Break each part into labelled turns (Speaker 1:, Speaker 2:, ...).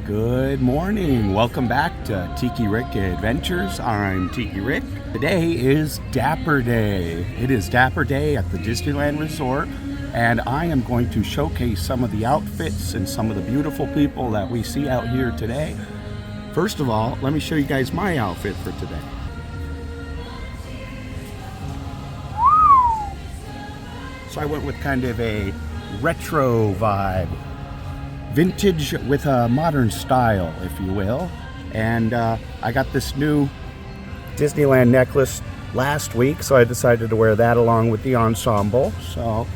Speaker 1: Good morning. Welcome back to Tiki Rick Adventures. I'm Tiki Rick. Today is Dapper Day. It is Dapper Day at the Disneyland Resort, and I am going to showcase some of the outfits and some of the beautiful people that we see out here today. First of all, let me show you guys my outfit for today. So I went with kind of a retro vibe. Vintage with a modern style, if you will. And I got this new Disneyland necklace last week, so I decided to wear that along with the ensemble. So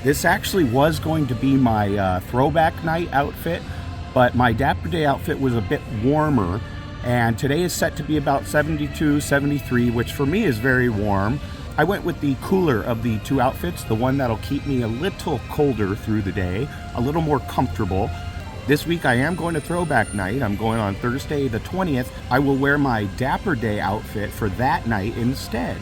Speaker 1: this actually was going to be my throwback night outfit, but my Dapper Day outfit was a bit warmer, and today is set to be about 72, 73, which for me is very warm. I went with the cooler of the two outfits, the one that'll keep me a little colder through the day, a little more comfortable. This week I am going to throwback night. I'm going on Thursday the 20th. I will wear my Dapper Day outfit for that night instead.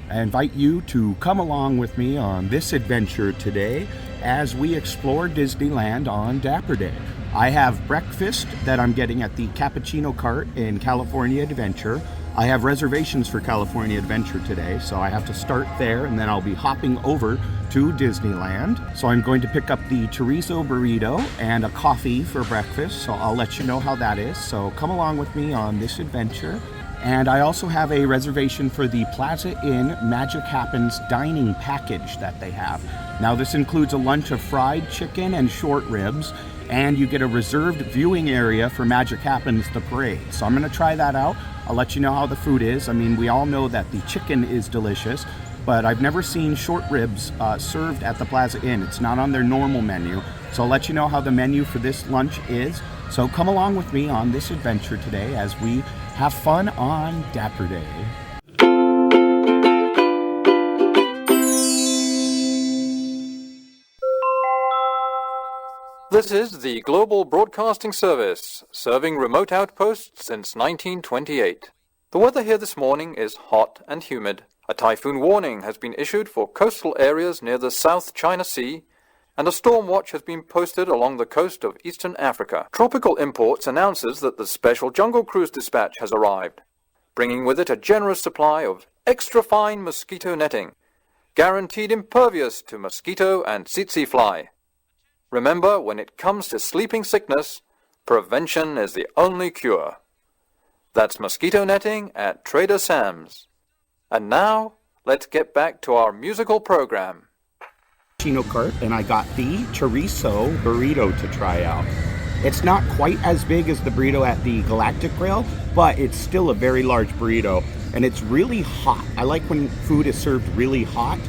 Speaker 1: I invite you to come along with me on this adventure today as we explore Disneyland on Dapper Day. I have breakfast that I'm getting at the Cappuccino Cart in California Adventure. I have reservations for California Adventure today, so I have to start there, and then I'll be hopping over to Disneyland. So I'm going to pick up the Chorizo Burrito and a coffee for breakfast, so I'll let you know how that is. So come along with me on this adventure. And I also have a reservation for the Plaza Inn Magic Happens dining package that they have. Now this includes a lunch of fried chicken and short ribs, and you get a reserved viewing area for Magic Happens the parade. So I'm gonna try that out. I'll let you know how the food is. I mean, we all know that the chicken is delicious, but I've never seen short ribs served at the Plaza Inn. It's not on their normal menu. So I'll let you know how the menu for this lunch is. So come along with me on this adventure today as we have fun on Dapper Day.
Speaker 2: This is the Global Broadcasting Service, serving remote outposts since 1928. The weather here this morning is hot and humid. A typhoon warning has been issued for coastal areas near the South China Sea, and a storm watch has been posted along the coast of eastern Africa. Tropical Imports announces that the Special Jungle Cruise dispatch has arrived, bringing with it a generous supply of extra-fine mosquito netting, guaranteed impervious to mosquito and tsetse fly. Remember, when it comes to sleeping sickness, prevention is the only cure. That's mosquito netting at Trader Sam's. And now, let's get back to our musical program.
Speaker 1: Cappuccino Cart, and I got the Chorizo Burrito to try out. It's not quite as big as the burrito at the Galactic Grill, but it's still a very large burrito, and it's really hot. I like when food is served really hot.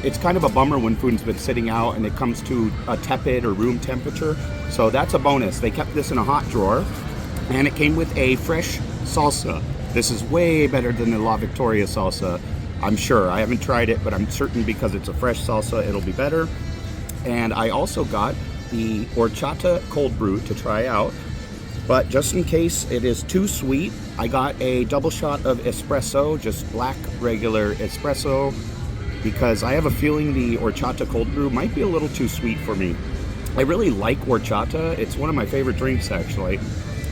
Speaker 1: It's kind of a bummer when food's been sitting out and it comes to a tepid or room temperature, so that's a bonus. They kept this in a hot drawer, and it came with a fresh salsa. This is way better than the La Victoria salsa, I'm sure. I haven't tried it, but I'm certain because it's a fresh salsa, it'll be better. And I also got the Horchata Cold brew to try out, but just in case it is too sweet, I got a double shot of espresso, just black regular espresso, because I have a feeling the Horchata Cold brew might be a little too sweet for me. I really like horchata. It's one of my favorite drinks, actually.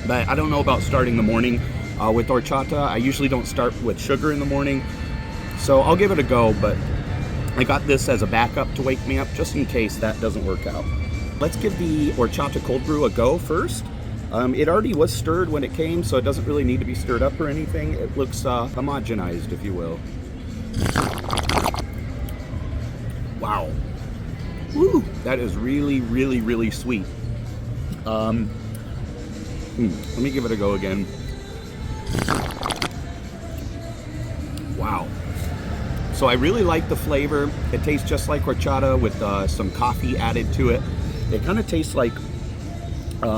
Speaker 1: But I don't know about starting the morning with horchata. I usually don't start with sugar in the morning. So I'll give it a go, but I got this as a backup to wake me up just in case that doesn't work out. Let's give the Horchata Cold brew a go first. It already was stirred when it came, so it doesn't really need to be stirred up or anything. It looks homogenized, if you will. Wow. Woo! That is really, really, really sweet. Let me give it a go again. Wow. So I really like the flavor. It tastes just like horchata with some coffee added to it. It kind of tastes like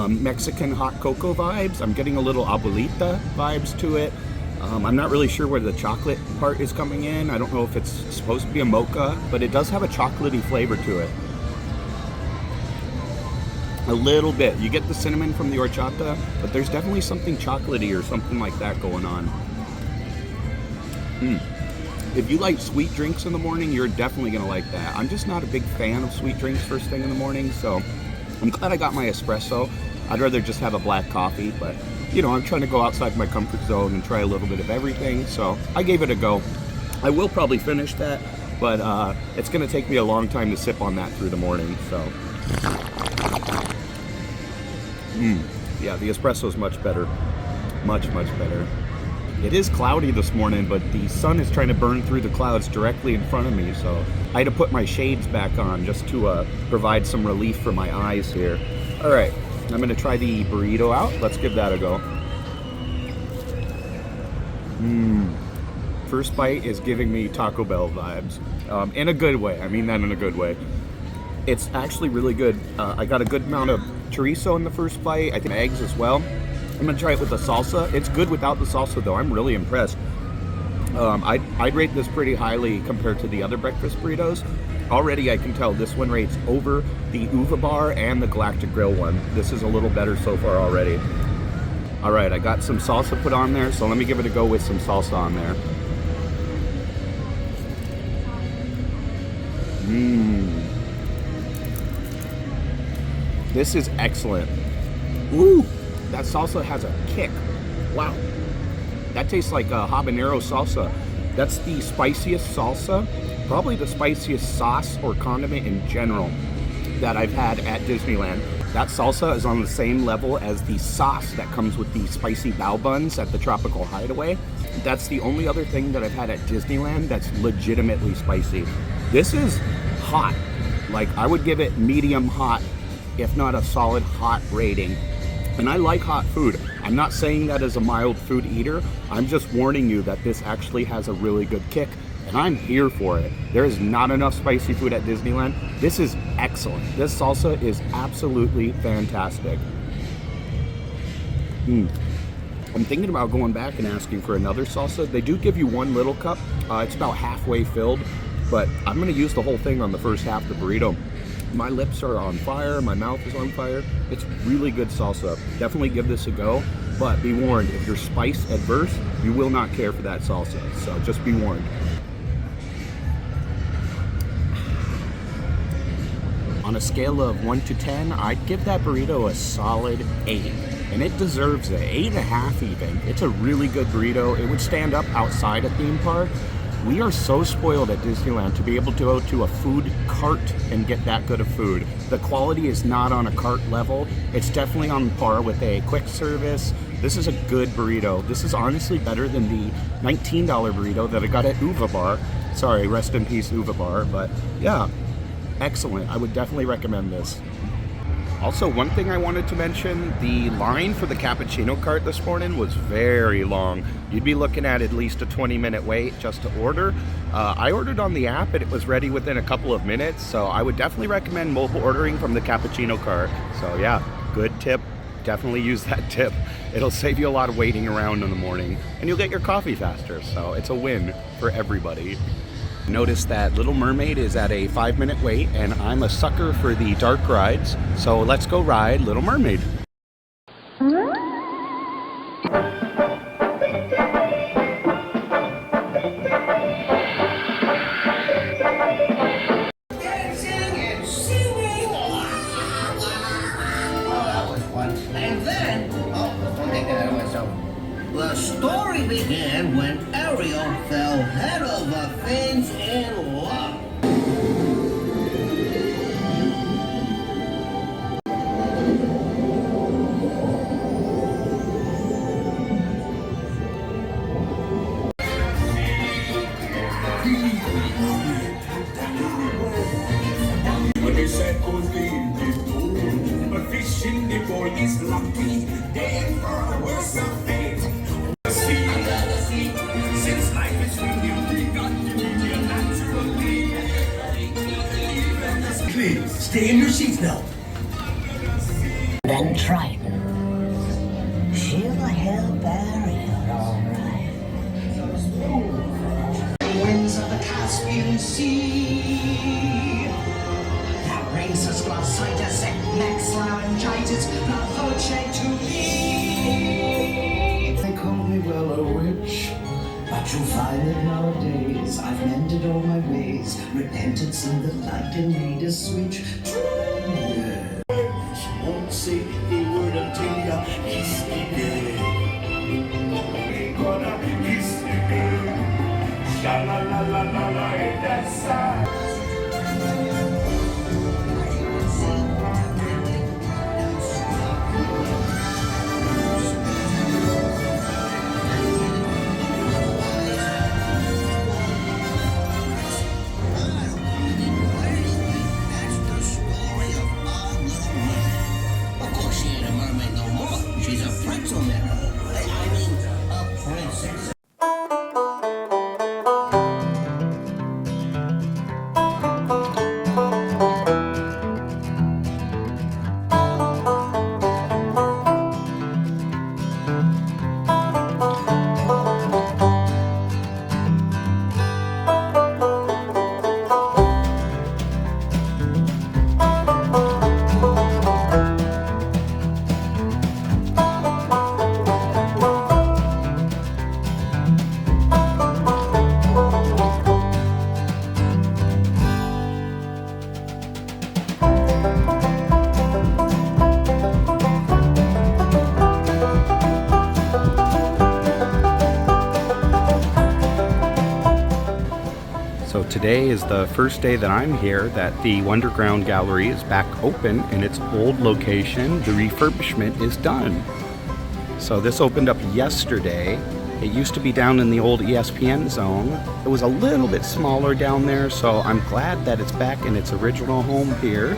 Speaker 1: Mexican hot cocoa vibes. I'm getting a little abuelita vibes to it. I'm not really sure where the chocolate part is coming in. I don't know if it's supposed to be a mocha, but it does have a chocolatey flavor to it. A little bit. You get the cinnamon from the horchata, but there's definitely something chocolatey or something like that going on. If you like sweet drinks in the morning, you're definitely going to like that. I'm just not a big fan of sweet drinks first thing in the morning, so I'm glad I got my espresso. I'd rather just have a black coffee, but you know, I'm trying to go outside my comfort zone and try a little bit of everything, so I gave it a go. I will probably finish that, but it's going to take me a long time to sip on that through the morning, so. Yeah, the espresso is much better. Much better. It is cloudy this morning, but the sun is trying to burn through the clouds directly in front of me, so I had to put my shades back on just to provide some relief for my eyes here. All right, I'm going to try the burrito out. Let's give that a go. First bite is giving me Taco Bell vibes, in a good way. I mean that in a good way. It's actually really good. I got a good amount of chorizo in the first bite. I think eggs as well. I'm gonna try it with the salsa. It's good without the salsa though. I'm really impressed. I'd rate this pretty highly compared to the other breakfast burritos. Already I can tell this one rates over the Uva Bar and the Galactic Grill one. This is a little better so far already. All right, I got some salsa put on there, so let me give it a go with some salsa on there. This is excellent. Ooh, that salsa has a kick. Wow. That tastes like a habanero salsa. That's the spiciest salsa, probably the spiciest sauce or condiment in general that I've had at Disneyland. That salsa is on the same level as the sauce that comes with the spicy bao buns at the Tropical Hideaway. That's the only other thing that I've had at Disneyland that's legitimately spicy. This is hot. Like, I would give it medium hot, if not a solid hot rating. And I like hot food. I'm not saying that as a mild food eater. I'm just warning you that this actually has a really good kick, and I'm here for it. There is not enough spicy food at Disneyland. This is excellent. This salsa is absolutely fantastic. I'm thinking about going back and asking for another salsa. They do give you one little cup. It's about halfway filled, but I'm gonna use the whole thing on the first half of the burrito. My lips are on fire, my mouth is on fire. It's really good salsa. Definitely give this a go, but be warned, if you're spice adverse, you will not care for that salsa, so just be warned. On a scale of 1 to 10, I'd give that burrito a solid 8. And it deserves it, 8.5 even. It's a really good burrito. It would stand up outside a theme park. We are so spoiled at Disneyland to be able to go to a food cart and get that good of food. The quality is not on a cart level. It's definitely on par with a quick service. This is a good burrito. This is honestly better than the $19 burrito that I got at Uva Bar. Sorry, rest in peace Uva Bar, but yeah, excellent. I would definitely recommend this. Also, one thing I wanted to mention, the line for the Cappuccino Cart this morning was very long. You'd be looking at least a 20-minute wait just to order. I ordered on the app and it was ready within a couple of minutes, so I would definitely recommend mobile ordering from the Cappuccino Cart. So yeah, good tip. Definitely use that tip. It'll save you a lot of waiting around in the morning, and you'll get your coffee faster, so it's a win for everybody. Notice that Little Mermaid is at a 5-minute wait, and I'm a sucker for the dark rides, so let's go ride Little Mermaid.
Speaker 3: Dancing and singing. Oh, that was fun. And then, one thing that I was the story began when Ariel fell head over fins in love.
Speaker 4: But fishing the boy is lucky, and for a worse of fate. Since life is with you, we got to be here naturally. Please, stay in your seats now.
Speaker 5: Then Triton. She'll help Ariel, alright.
Speaker 3: Winds of the Caspian Sea. That brings us glossitis, next laryngitis, not voce to me.
Speaker 5: They call me well a witch, but you'll find that nowadays I've mended all my ways, repented, seen the light and made a switch. True. Won't say a word of
Speaker 4: la la la, ain't that sad?
Speaker 3: That's the story of our little mermaid. Of course, she ain't a mermaid no more. She's a pretzel mermaid. I mean, a princess.
Speaker 1: So today is the first day that I'm here that the Wonderground Gallery is back open in its old location. The refurbishment is done. So this opened up yesterday. It used to be down in the old ESPN zone. It was a little bit smaller down there, so I'm glad that it's back in its original home here.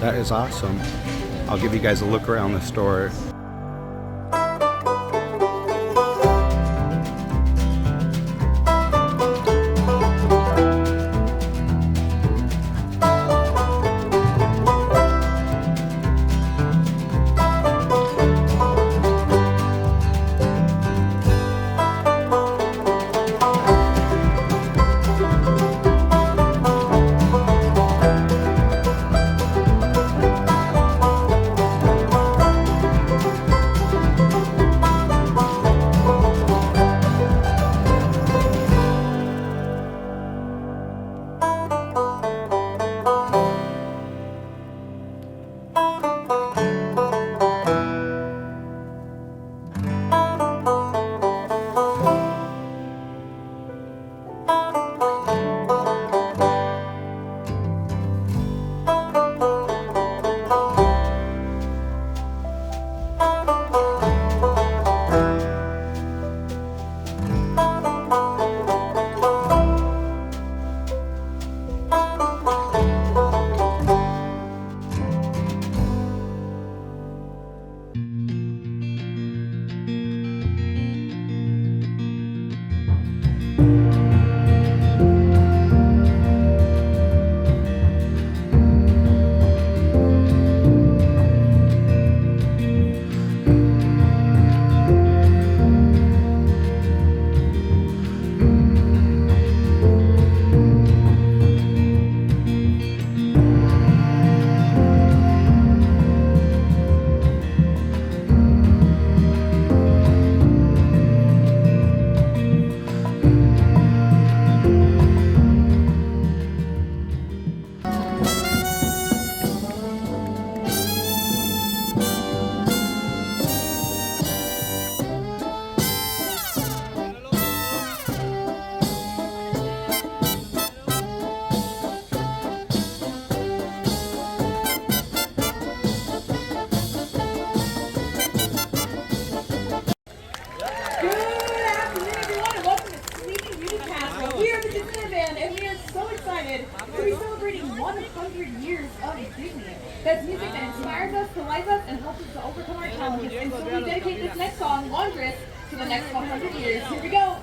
Speaker 1: That is awesome. I'll give you guys a look around the store.
Speaker 6: We'll be celebrating 100 years of Disney. That's music that inspires us, delights us, and helps us to overcome our challenges. And so we dedicate this next song, Wondrous, to the next 100 years. Here we go.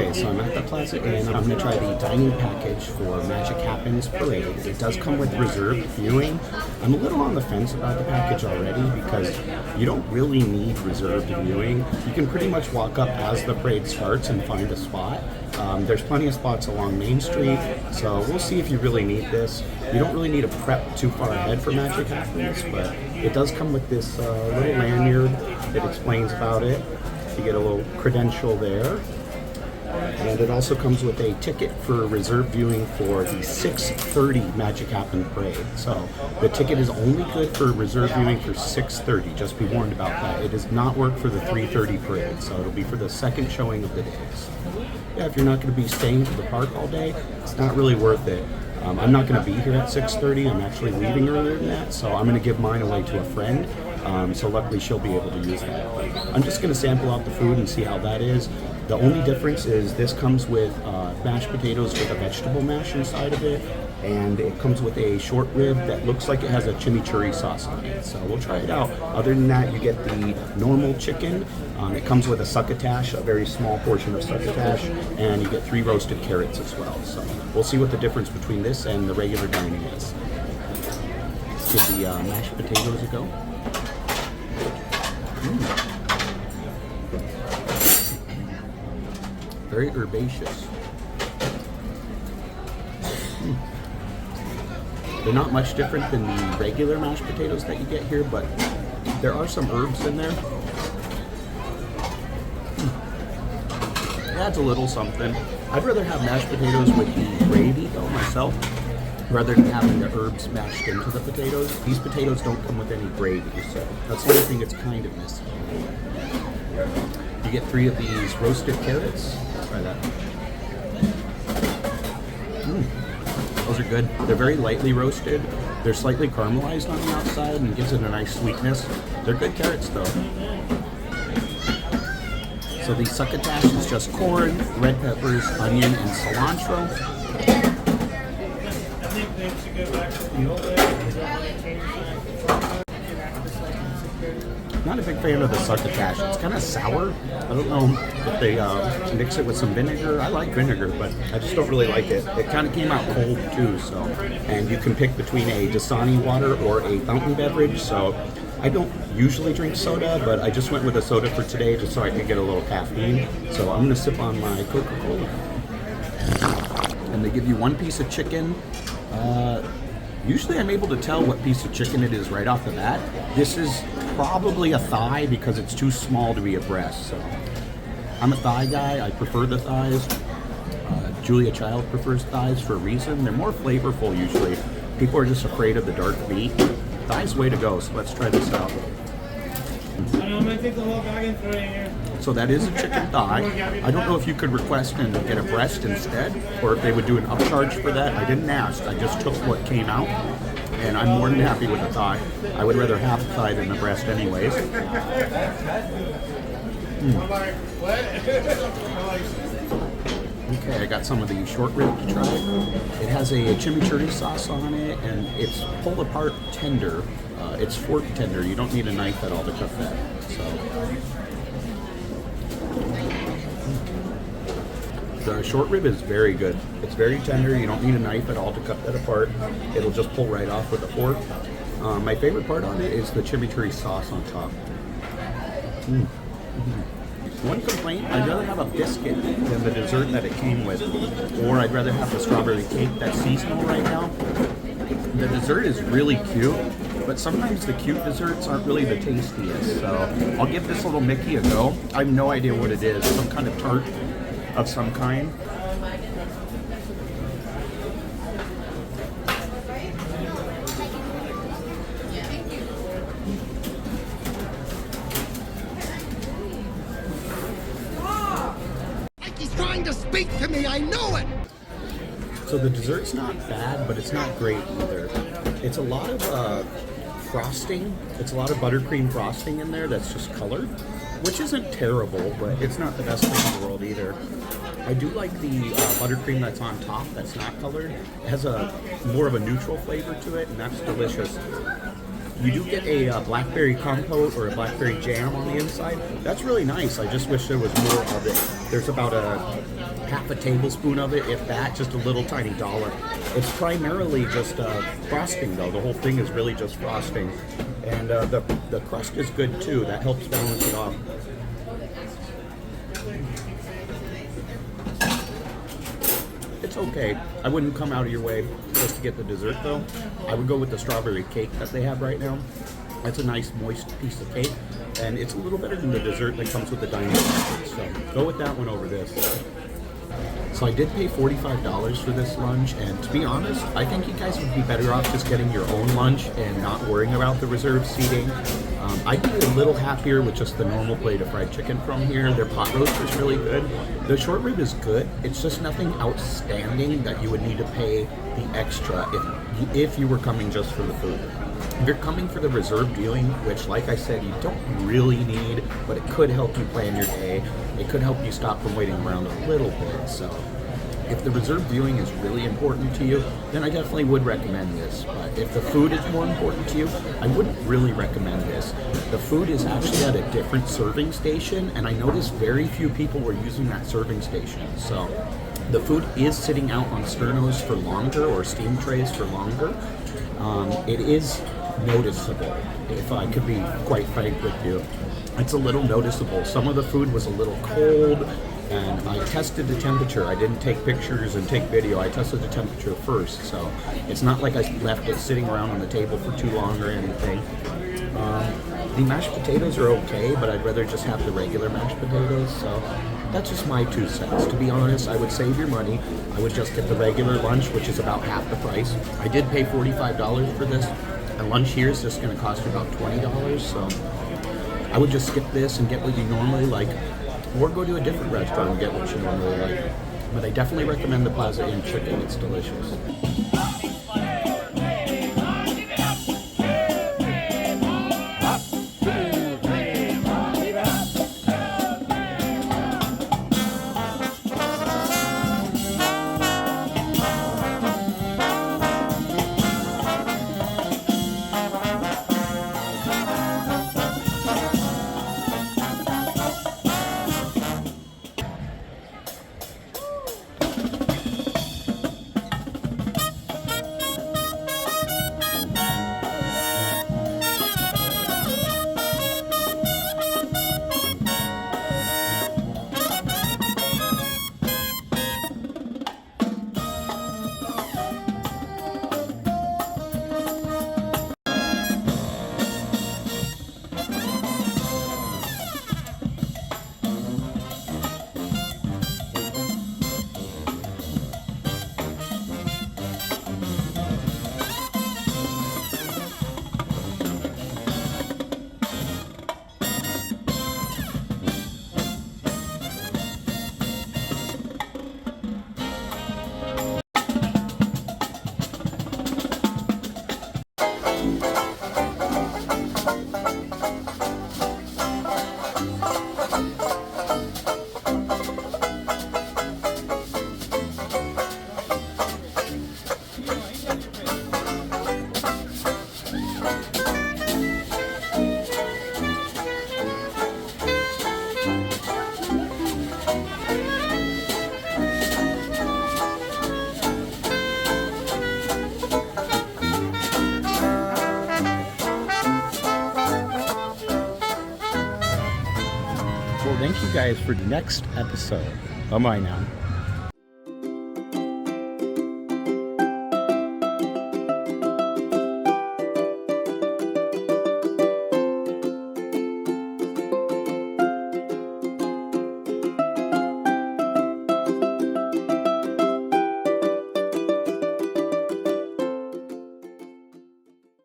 Speaker 1: Okay, so I'm at the Plaza Inn. I'm going to try the dining package for Magic Happens Parade. It does come with reserved viewing. I'm a little on the fence about the package already because you don't really need reserved viewing. You can pretty much walk up as the parade starts and find a spot. There's plenty of spots along Main Street, so we'll see if you really need this. You don't really need to prep too far ahead for Magic Happens, but it does come with this little lanyard that explains about it. You get a little credential there. And it also comes with a ticket for reserve viewing for the 6:30 Magic Happen Parade. So the ticket is only good for reserve viewing for 6:30. Just be warned about that. It does not work for the 3:30 parade, so it'll be for the second showing of the days. Yeah, if you're not going to be staying to the park all day, it's not really worth it. I'm not going to be here at 6:30. I'm actually leaving earlier than that, so I'm going to give mine away to a friend. So luckily she'll be able to use that. I'm just going to sample out the food and see how that is. The only difference is this comes with mashed potatoes with a vegetable mash inside of it, and it comes with a short rib that looks like it has a chimichurri sauce on it. So we'll try it out. Other than that, you get the normal chicken. It comes with a succotash, a very small portion of succotash, and you get 3 roasted carrots as well. So we'll see what the difference between this and the regular dining is. Let's give the mashed potatoes a go. Very herbaceous. They're not much different than the regular mashed potatoes that you get here, but there are some herbs in there. It adds a little something. I'd rather have mashed potatoes with the gravy though myself, rather than having the herbs mashed into the potatoes. These potatoes don't come with any gravy, so that's the only thing it's kind of missing. You get 3 of these roasted carrots. Try that. Those are good. They're very lightly roasted. They're slightly caramelized on the outside and gives it a nice sweetness. They're good carrots though. So the succotash is just corn, red peppers, onion, and cilantro. Not a big fan of the succotash. It's kind of sour. I don't know if they mix it with some vinegar. I like vinegar, but I just don't really like it. It kind of came out cold too, so. And you can pick between a Dasani water or a fountain beverage, so I don't usually drink soda, but I just went with a soda for today just so I could get a little caffeine. So I'm going to sip on my Coca-Cola. And they give you 1 piece of chicken. Usually I'm able to tell what piece of chicken it is right off the bat. This is probably a thigh because it's too small to be a breast. So I'm a thigh guy. I prefer the thighs. Julia Child prefers thighs for a reason. They're more flavorful usually. People are just afraid of the dark meat. Thighs way to go, so let's try this out.
Speaker 7: I'm gonna take the whole bag and throw it in here.
Speaker 1: So that is a chicken thigh. I don't know if you could request and get a breast instead, or if they would do an upcharge for that. I didn't ask. I just took what came out, and I'm more than happy with the thigh. I would rather have the thigh than the breast anyways. Okay, I got some of the short rib to try. It has a chimichurri sauce on it, and it's pulled apart tender. It's fork tender. You don't need a knife at all to cut that. So the short rib is very good. It's very tender. You don't need a knife at all to cut that apart. It'll just pull right off with a fork. My favorite part on it is the chimichurri sauce on top. One complaint, I'd rather have a biscuit than the dessert that it came with. Or I'd rather have the strawberry cake that's seasonal right now. The dessert is really cute, but sometimes the cute desserts aren't really the tastiest. So I'll give this little Mickey a go. I have no idea what it is. Some kind of tart of some kind.
Speaker 3: He's trying to speak to me, I know it!
Speaker 1: So the dessert's not bad, but it's not great either. It's a lot of frosting. It's a lot of buttercream frosting in there that's just colored, which isn't terrible, but it's not the best thing in the world either. I do like the buttercream that's on top that's not colored. It has a more of a neutral flavor to it, and that's delicious. You do get a blackberry compote or a blackberry jam on the inside. That's really nice. I just wish there was more of it. There's about a half a tablespoon of it, if that, just a little tiny dollop. It's primarily just frosting though. The whole thing is really just frosting. And the crust is good too. That helps balance it off. It's okay. I wouldn't come out of your way just to get the dessert though. I would go with the strawberry cake that they have right now. That's a nice moist piece of cake, and it's a little better than the dessert that comes with the dining package. So go with that one over this. So I did pay $45 for this lunch, and to be honest, I think you guys would be better off just getting your own lunch and not worrying about the reserved seating. I'd be a little happier with just the normal plate of fried chicken from here. Their pot roast is really good. The short rib is good. It's just nothing outstanding that you would need to pay the extra if you were coming just for the food. If you're coming for the reserved viewing, which like I said, you don't really need, but it could help you plan your day. It could help you stop from waiting around a little bit. So if the reserved viewing is really important to you, then I definitely would recommend this. But if the food is more important to you, I wouldn't really recommend this. The food is actually at a different serving station, and I noticed very few people were using that serving station. So the food is sitting out on sternos for longer, or steam trays for longer. It is noticeable, if I could be quite frank with you. It's a little noticeable. Some of the food was a little cold, and I tested the temperature. I didn't take pictures and take video. I tested the temperature first, so it's not like I left it sitting around on the table for too long or anything. The mashed potatoes are okay, but I'd rather just have the regular mashed potatoes, so that's just my 2 cents. To be honest, I would save your money. I would just get the regular lunch, which is about half the price. I did pay $45 for this, and lunch here is just going to cost you about $20, so I would just skip this and get what you normally like, or go to a different restaurant and get what you normally like. But I definitely recommend the Plaza Inn chicken. It's delicious. Thank you guys for the next episode. Oh my now.